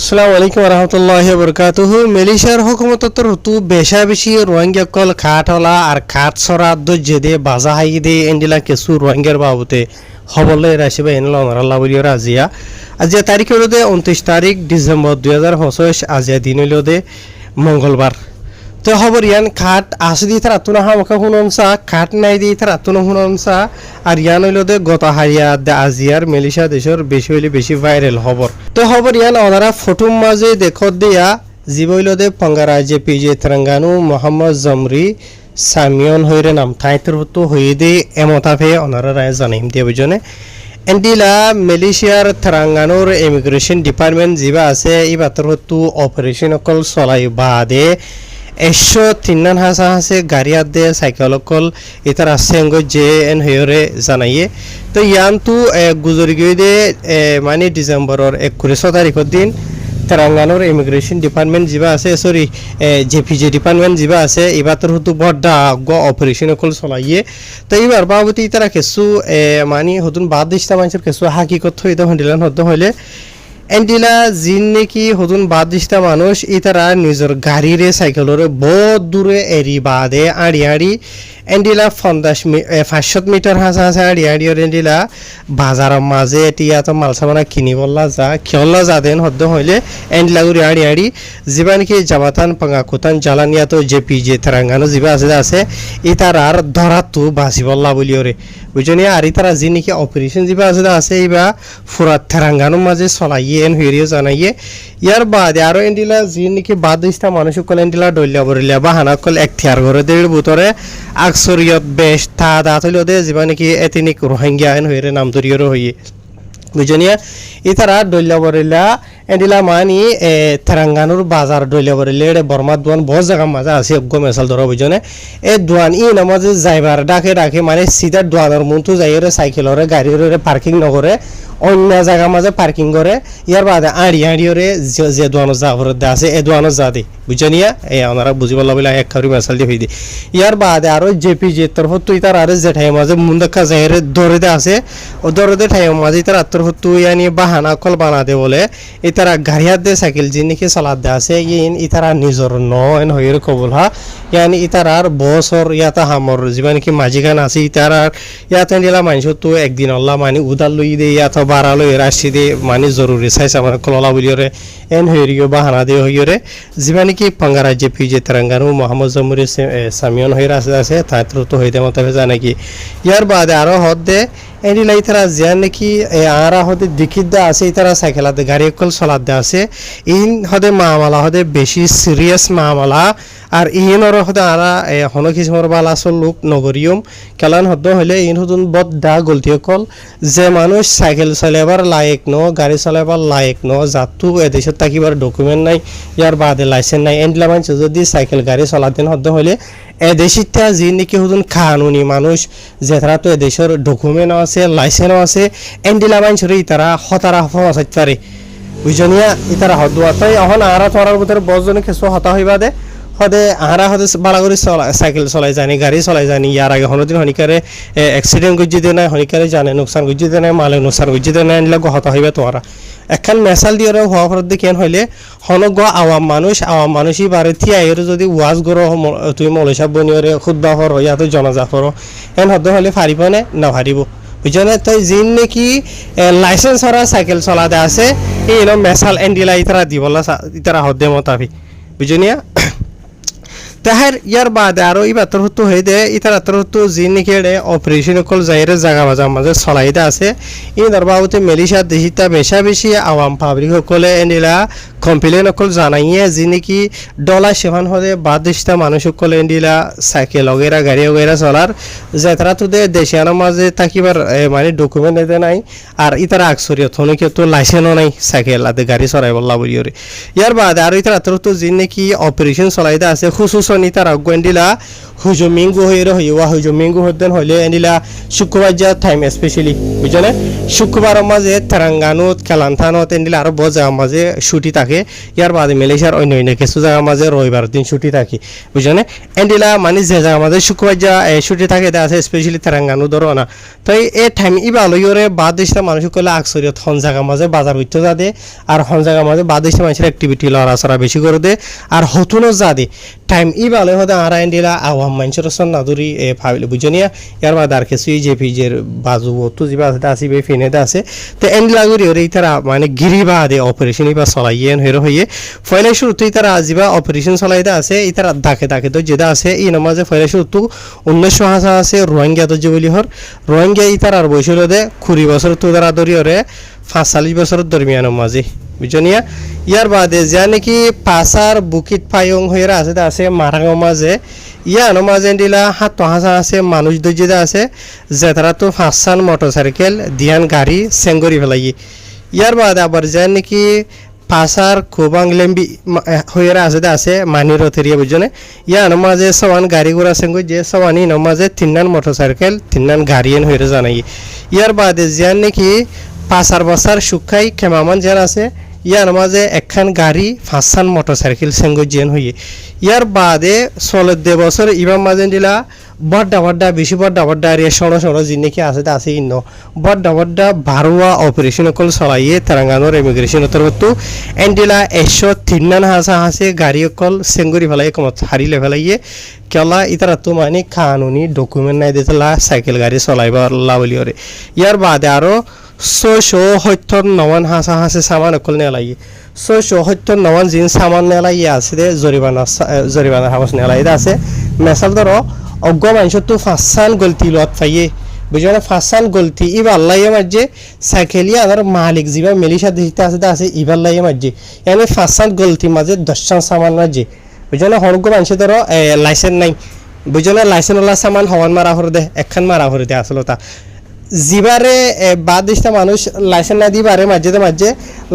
আসসালামু আলাইকুম রহমতুল্লাহি বরকাতুহু। মালয়েশিয়ার হুকুমতর হুতু বেশা বেশি রোহিঙ্গা কল খাটলা আর খাট সরা দজ্জে বাজা হাই দে এন্ডিলা কেসু রোহিঙ্গার বাবুতে হবলে রাশিবা এনলা অনারাল্লাহ বলিও রাজিয়া আজিয়া তারিখ হলো দে 29 তারিখ ডিসেম্বর 2025 আজিয়া দিন হলো দে মঙ্গলবার। তো খবর ইয়ান খাট আসি দিয়ে তার আত্মনা হামকা হুনমসা খাট নাই দিয়ে তার আত্মনা হুনমসা আর ইয়ান হইল দে গত হারিয়া দে আজিয়ার মালয়েশিয়া দেশের বেশি হইলে বেশি ভাইরাল খবর। তো খবর ইয়ান ওনারা ফটোর মাঝে দেখত দিয়া জীব হইল দে পঙ্গারা যে পিজে তেলেঙ্গানু মোহাম্মদ জমরি সামিয়ন হইরে নাম ঠাইতের তো হয়ে দে এমতাফে ওনারা রায় জানাইম দিয়ে বুঝনে এন্ডিলা মালয়েশিয়ার তেলেঙ্গানুর ইমিগ্রেশন ডিপার্টমেন্ট যিবা আছে এই বাতর হতো অপারেশন অকল চলাই বাদে 103 হাসে গাড়ি আদে সাইকেল অকল ইতার আসেঙ্গ যে এন হইরে জানাইয়ে। তো ইয়ান তো গুজরি গই দে মানে ডিসেম্বরের 21 তারিখের দিন তেলেঙ্গানুর ইমিগ্রেশন ডিপার্টমেন্ট যিবা আছে সরি জেপিজে ডিপার্টমেন্ট যিবা আছে এবারতর হতো বড় অপারেশন অকল চলাইয়ে। তো এইবার বাবতি তারা কিছু মানে হতুন বাদ দিস্তা মানুষের কিছু হাকিকত হইতে হন্ডিলান হতে হইলে এন্ডিলা জিন নাকি হতুন বাদ দিস্তা মানুষ ইতারা নিজের গাড়িরে সাইকেলরে বহুত দূরে এরি বাদে আড়ি আড়ি এন্ডিলা 500 মিটার হাসা হাসা আড়ি আড়ি এন্ডিলা বাজারের মাঝে এতিয়া তো মাল সামানা কিনি বললা যা খেলা যা দেন হদ্দ হইলে এন্ডিলা গুড়ি আড়ি আড়ি যিবা নাকি জামাতান পাঙ্গাকুতান জ্বালানিয়া তো জেপিজে তেলেঙ্গানা যিবা আছে ইতারার ধরাতো বাঁচি বললা বলিওরে বুঝনি। আর ইতারা যি নাকি অপারেশন যিবা আছে এইবা ফুরাত তেলেঙ্গানার মাঝে চলাইয়ে এন হইরিও জানাইয়ে। ইয়ার বাদে আরো এন্ডিলা যি নাকি বাদ দিস্তা মানুষ কল এন্ডিলা ডলিয়া বরিলিয়া বাহানা কল একথিয়ার ঘরে দেড় বুতরে আকসরিয়ত বেশ তা দাঁত হইল দে যিবা নাকি এতিনিক রোহিঙ্গা এন হইরে নাম ধরিয়রও হইয়ে বুঝনিয়া। ইতারা ডলিয়া বরিলা এন্ডিলা মানি তেলেঙ্গানুর বাজার ডলিয়া বরিলে বর্মা দোয়ান বহু জায়গা মাঝে আছে অজ্ঞ মেসাল ধরা বুঝনে এ দোয়ান ই নামাজে যাইবার ডাকে ডাকে মানে সিধা দোয়ানের মনটো যাইরে সাইকেলরে গাড়িরে পার্কিং নকরে অন্য জায়গা মাঝে পার্কিং করে। ইয়ার বাদে আড়ি আড়িওরে যে দোয়ানো যাবর আছে এ দোয়ানো যা দে বুঝনিয়া এই ওনারা বুঝিব লাগলে এক খারি মেসাল দিয়ে হই দি। ইয়ার বাদে আরো জেপি যে তরফ তুই তার আরে যে ঠাই মাঝে মুন্দাক্কা যাইরে দৌড়ে আছে ও দৌড়ে ঠাই মাঝে তার তরফ তুই আনি বাহানা কল বানা দে বলে ইতারা গাড়িয়াত দে সাইকেল যে নাকি চালাত দে আছে ইন ইতারা নিজর ন এন হইরে কবল হা ইয়ানি ইতারার বছর ইয়াতা হামর যিবা নাকি মাঝিখান আছে ইতারার ইয়াতে দিলা মানুষ তো একদিন আল্লাহ মানে উদার লই দে ইয়াত বাড়ালো রাশি দে মানে জরুরি চাইছে আমার কললা বলিওরে এন হইরিও বাহানা দে হইরে যিবা নাকি পাঙ্গারা যে পিজে তেলেঙ্গানু মোহাম্মদ জমুরি সামিয়ন হইরা আছে তাই তো হইতে মতো জানে কি। ইয়ার বাদে আরো হদ দে এন্ডিলা ইতারা জিয়ান নাকি আরা হতে দিকিত দা আছে ইতারা সাইকেলাতে গাড়ি কল চলাত দে আছে ইন হদে মামলা হদে বেশি সিরিয়াস মামলা আর ইনর হদে আরা হন কিসমর বালা আসল লোক নগরিয়ম কেলান হদ হইলে ইন হদুন বদ দা গলতি কল যে মানুষ সাইকেল চালাবার লায়ক ন গাড়ি চালাবার লায়ক ন যাতু এদেশত থাকিবার ডকুমেন্ট নাই ইয়ার বাদে লাইসেন্স নাই এন্ডিলা মানুষ যদি সাইকেল গাড়ি চলাতেন হদ হইলে এদেশিতা যি নাকি হদুন কানুনি মানুষ যেতারা তো এদেশের ডকুমেন্ট আছে লাইসেন্সও আছে এন্ডিলা মানুষের ইতারা হতারা হওয়াতে পারে বুঝনিয়া ইতারা হদুয়া। তাই এখন আরা তোরার ভিতরে বজনে কিছু হতা হইবা দে হদে আরা হদে বালা করে সাইকেল চলাই জানি গাড়ি চলাই জানি ইয়ার আগে হনদিন হনিকারে অ্যাক্সিডেন্ট গুজি দে নাই হনিকারে জানে নোকসান গুজি দে নাই মালে নোকসান গুজি দে নাই এনলা হতা হইবা তোরা এখন মেসাল দিয়ে হওয়া ফরত কেন হইলে হনগ আওয়াম মানুষই বারে থিয়াইরে যদি ওয়াজ গর তুই মৌলসা বনিয়রে খুদ্া হর ইয়াতে জনাজা হর এন হদ হলে ফারিব নে না ফারিব বুঝনে। তাই যিন নাকি লাইসেন্স হরা সাইকেল চলাতে আছে এই মেসাল এন্ডিলা ইতারা দিবলা ইতারা হদে মতাবি বুঝনিয়া। তাহার ইয়ার বাদে আরো এই বাতর হতো হয়ে দে ইতারা তোর হতো যি নাকি অপারেশন কল যাইরে জায়গা বাজার মাঝে চলাইতে আছে ই দরবাবতে মালয়েশিয়া দেশিতা বেশা বেশি আওয়াম পাবলিক সকলে এন্ডিলা কমপ্লেন অকল জানাইয়ে যি নাকি ডলা সেখান হদে বাদ দিস্তা মানুষ সকলে এন্ডিলা সাইকেল ওগেরা গাড়ি ওগেরা চলার যে তারা তো দে দেশিয়ানোর মাঝে থাকিবার মানে ডকুমেন্ট এতে নাই আর ইতারা আকসরিয়ত হনকে তো লাইসেন্সও নাই সাইকেল আদে গাড়ি চলাই বললা বলিওরে। ইয়ার বাদে আর ইতারা তোর তো যি নাকি অপারেশন চলাইতে আছে খুশুস নি তারা গোয়েন্ডিলা হুজুমিঙ্গু হয়ে হইয়া হুজুমিঙ্গু হতেন হইলে এন্ডিলা শুক্রবার যা টাইম স্পেশালি বুঝনে শুক্রবার মাঝে তেরাঙ্গানুত কেলান্থানত এন্ডিলা আরো বহু জায়গার মাঝে ছুটি থাকে ইয়ার বাদে মালয়েশিয়ার অন্য অন্য কিছু জায়গার মাঝে রবিবার দিন ছুটি থাকে বুঝনে এন্ডিলা মানে যে জায়গার মাঝে শুক্রবার যা ছুটি থাকে এটা আছে স্পেশালি তেরাঙ্গানু ধরো না তাই এই টাইম ভালো ইয়ে বাদ দেশটা মানুষ করলে আকসরিয়ত হন জায়গার মাঝে বাজার হইতে যা দে আর হন জায়গার মাঝে বাদ দেশটা মানুষের অ্যাক্টিভিটি লড়াচড়া বেশি করে দে আর হতুনও যা দে টাইম ভালো হতে আর এন্ডিলা আওয়াম মানুষের সন নাদুরি ভাবিলে বুঝনিয়া ইয়ার বাদে আর কিছু যে পিজের বাজু তো যা আছে আসিবে ফিনেতে আছে তো এন্ডিলা করি ওরে তারা মানে গিরিবা দে অপারেশন বা চলাইয়েন হয়ে ফলে শুরুতেই তারা আজিবা অপারেশন চলাইতে আছে ইতারা দাকে দাকে তো যেটা আছে ই নমাজে ফলে শুরু 1900 আছে রোহিঙ্গা তো যে বলি হর রোহিঙ্গা ইতার আর বৈশল দে 20 বছর তো তারা ধরি ওরে 45 বছর দরমিয়ানের মাঝে বুঝনিয়া ইয়ার বাদে যা নাকি পাসার বুকিট পায়ং হয়ে আছে মারাঙ্গ মাঝে ইয়ানো মাঝে দিলা 7,000 আছে মানুষ দর্জিদা আছে যে তারা তো 5 মোটরসাইকেল দিয়ান গাড়ি সেঙ্গরি ফেলাই ইয়ার বাদে আবার যা নাকি পাসার কোবাং লেম্বি হয়ে আছে মানির রথেরিয়া বুঝনে ইয়ানো মাঝে সবান গাড়ি ঘোড়া সেঙ্গো যে সবানি নমাজে 3 মোটরসাইকেল 3 গাড়ি হয়ে জানাই ইয়ার বাদে যা নাকি পাসার বসার সুখাই খেমামান যেন আছে ইয়ার মাঝে একখান গাড়ি 5 মোটরসাইকেল সেঙ্গো জেন হয়ে ইয়ার বাদে 16 বছর ইমাম মাঝে দিলা বড় বেশি বড় আর সড়ো জিনিস আছে ইন্ন বড় ভারোয়া অপারেশন অকল চলাইয়ে তেলেঙ্গানার ইমিগ্রেশন তরফতো এন্ডিলা 103 হাসে গাড়ি অকল সেঙ্গুরি ফেলাই কমত হারিলে ফেলাইয়ে কেলা ইতারা তো মানে কানুনি ডকুমেন্ট নাই দিতলা সাইকেল গাড়ি চলাইবার বলি ওরে ইয়ার বাদে আরো 679 হাসে সামান অকল নেলাইয়ে 679 জিন সামান নেলাইয়ে আছে দে জরিমানা হাবস নেলাইয়ে আছে মেসাল ধরো অজ্ঞ মানুষ তো 5 গলতি লত পাইয়ে বুঝলো 5 গলতি ইবার লাইয়ে মাঝে সাইকেলিয়া আর মালিক জিবা মেলিশা দিতে আছে ইবার লাইয়ে মাঝে এনে 5 গলতি মাঝে 10 সামান মাঝে বুঝলো হরজ্ঞ মানুষ ধরো লাইসেন্স নাই বুঝলো লাইসেন্স ওলা সামান হওয়ান মারা হরে দে একখান মারা হরে দে আসলে তা জিবারে বাদ দিশটা মানুষ লাইসেন্স না দিবারে মাঝে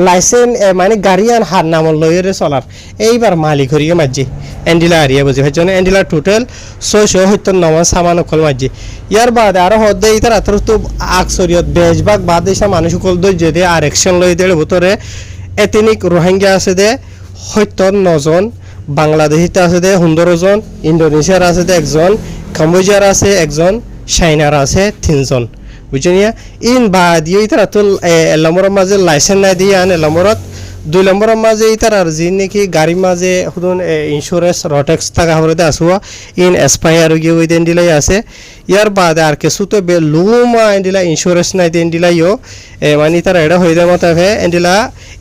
লাইসেন্স মানে গাড়ি আর হার নাম লইরে চলার এইবার মালিক হরিয়ে মাঝে এন্ডিলা হারিয়ে বুঝি ভাই এন্ডিলা টোটাল 679 সামান অকল মাঝে ইয়ার বাদে আরো হদে ইতার আতর তো আকসরিয়ত বেশভাগ বাদ দিশটা মানুষ সকল দই যে দে আর অ্যাকশন লই দেড় ভিতরে এথনিক রোহিঙ্গা আছে দে 79 জন বাংলাদেশিতে আছে দে 15 জন ইন্দোনেশিয়ার আছে দে একজন কম্বোডিয়ার আছে একজন চাইনার আছে 3 জন বুঝনিয়া ইন বাদিও ইতারা তো নম্বর মাঝে লাইসেন্স না দিয়ে আনে নম্বরত 2 নম্বরের মাঝে ইতার আর যে নাকি গাড়ি মাঝে হুদুন ইন্স্যুরেন্স রটেক্স টাকা হরতে আসুয়া ইন এক্সপায়ার গিয়ে ওই দেন দিলাই আছে ইয়ার বাদে আর কিছু তো লুমা এন্ডিলা ইন্স্যুরেন্স নাই দেন দিলাইও মানে ইতার এটা হয়ে দেয় মতো এন্ডিলা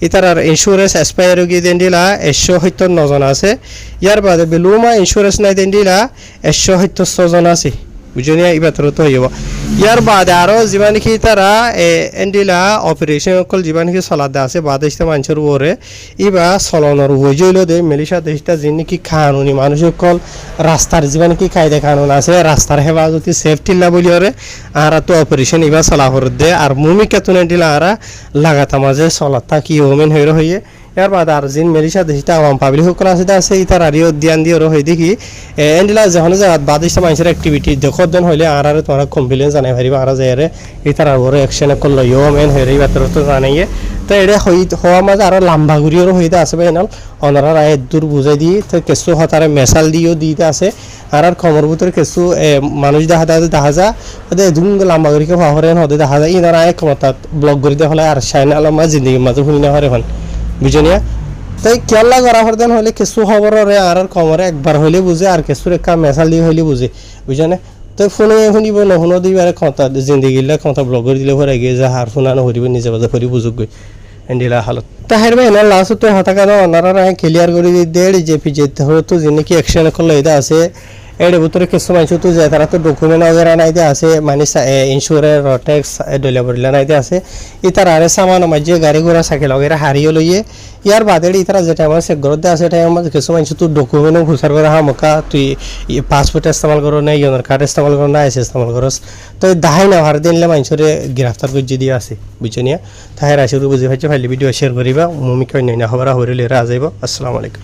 ইতার আর ইন্স্যুরেন্স এক্সপায়ার গিয়ে দেন দিলা 179 জন আছে ইয়ার বাদে লুমা ইন্স্যুরেন্স নাই দেন দিলা 176 জন আছে বুঝনিয়া ইবা তো হইব ইয়ার বাদে আরো জীবন কি তারা এন্ডিলা অপারেশন অকল জীবন কি চলাতে আছে বাদেশটা মানুষের উপরে ইবা চলনের বুঝইল দে মেলিশা দেশটা যিনি কি কানুনি মানুষ অকল রাস্তার জীবন কি কায়দা কানুন আছে রাস্তার হেফাজতি সেফটি না বলি ওরে আর তো অপারেশন ইবা চলা হর দে আর মুমি কেতন এন্ডিলা আর লাগাতা মাঝে চলাতা কি ওমেন হইয়ে ইয়ার বাদে আর জিন মেলিশা দেশটা আওয়াম পাবলিক সকল আছে ইতার আরিও ধ্যান দিয়ে হয়ে দেখি এন্ডিলা যখন বাদেশটা মানুষের অ্যাক্টিভিটি দেখো দেন হইলে আর তোমার কমপ্লেন জানাই পারিবা আর যাইরে ইতার আর বড় অ্যাকশন করল ইও মেন হইরে বাতর তো জানাইয়ে তো এটা হওয়া মাঝে আরো লাম্বা ঘুরিয়েও হইতে আছে ভাইনাল অনারা রায় দূর বুঝাই দিয়ে তো কিছু হতারে মেসাল দিয়েও দিতে আছে আর খবর ভিতরে কিছু মানুষ দেখা যা ওদের দুম লাম্বা ঘুরিকে হরেন হতে দেখা যায় ইনারা এক ক্ষমতা ব্লক করিতে হলে আর সাইনাল আমার জিন্দগির মাঝে শুনি না হরে হন বুঝনিয়া তাই কেলা করা হরদেন হলে কিছু খবরে আর কমরে একবার হইলে বুঝে আর কিছুর একটা মেসাল দিয়ে হইলে বুঝে বুঝনে তো ফোনে শুনিব নহনো দিবারে ক্ষমতা জিন্দগিলে ক্ষমতা ব্লগ করে দিলে হরে গিয়ে যা হার ফোনানো হরিব নিজে বাজে হরি বুঝুক গই এন্ডিলা হালত তাহের ভাই না লাস্ট তো হতাকা ওনারা ক্লিয়ার করে দিয়ে যে পিজেতে হতো যিনি কি অ্যাকশন করলে এটা আছে এর ভিতরে কিছু মানুষ তো যায় তারা তো ডকুমেন্ট वगैरह নাইতে আছে মানে ইন্স্যুরেন্স রটেক্স ডেলিভারি নাইতে আছে ইতার আরে সামান মাঝে গাড়ি ঘোড়া সাইকেল वगैरह হারিয়ে লইয়ে ইয়ার বাদে ইতারা যেটা আমার সে গরতে আছে এটা আমার কিছু মানুষ তো ডকুমেন্ট ঘুষার করে হামকা তুই পাসপোর্ট ইস্তেমাল করো না ইয়নার কার্ড ইস্তেমাল করো না এসে ইস্তেমাল করস তো দাহাই না হার দিনলে মানুষরে গ্রেফতার করে দিয়ে আছে বুঝনিয়া তাহের আসে বুঝে ভাই ভিডিও শেয়ার করিবা মুমি কই না খবর হরিলে রা যাইব আসসালামু আলাইকুম।